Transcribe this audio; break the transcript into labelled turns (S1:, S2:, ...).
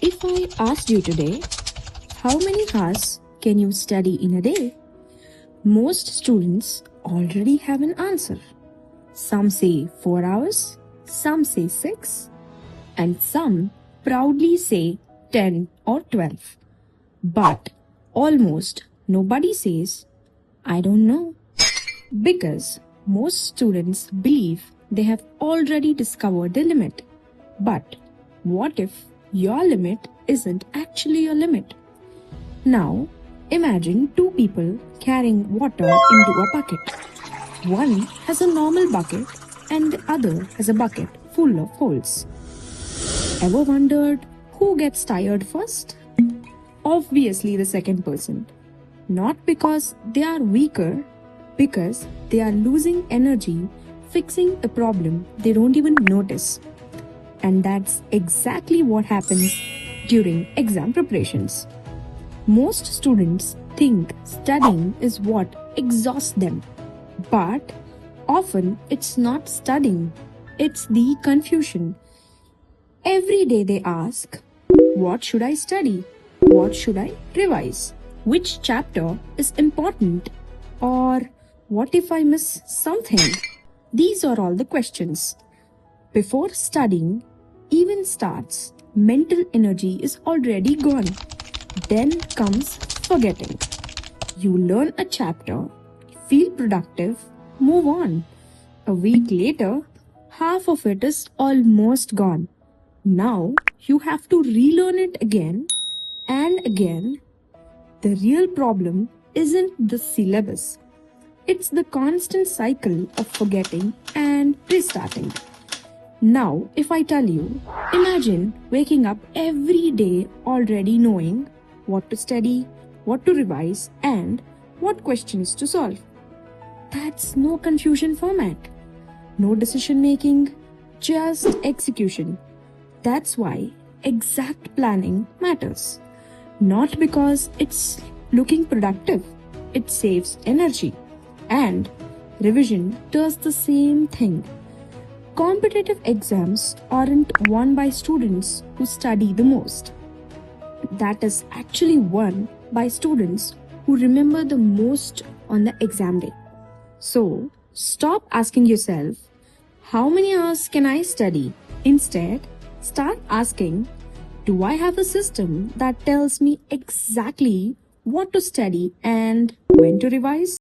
S1: If I asked you today, how many hours can you study in a day? Most students already have an answer. Some say 4 hours, some say 6, and some proudly say 10 or 12. But almost nobody says, I don't know. Because most students believe they have already discovered the limit. But what if your limit isn't actually your limit? Now, imagine two people carrying water into a bucket. One has a normal bucket and the other has a bucket full of holes. Ever wondered who gets tired first? Obviously, the second person. Not because they are weaker, because they are losing energy fixing a problem they don't even notice. And that's exactly what happens during exam preparations. Most students think studying is what exhausts them. But often it's not studying, it's the confusion. Every day they ask, what should I study? What should I revise? Which chapter is important? Or what if I miss something? These are all the questions. Before studying even starts, mental energy is already gone. Then comes forgetting. You learn a chapter, feel productive, move on. A week later, half of it is almost gone. Now you have to relearn it again and again. The real problem isn't the syllabus. It's the constant cycle of forgetting and restarting. Now, if I tell you, imagine waking up every day already knowing what to study, what to revise, and what questions to solve. That's no confusion format. No decision making, just execution. That's why exact planning matters. Not because it's looking productive, it saves energy. And revision does the same thing. Competitive exams aren't won by students who study the most. That is actually won by students who remember the most on the exam day. So, stop asking yourself, how many hours can I study? Instead, start asking, do I have a system that tells me exactly what to study and when to revise?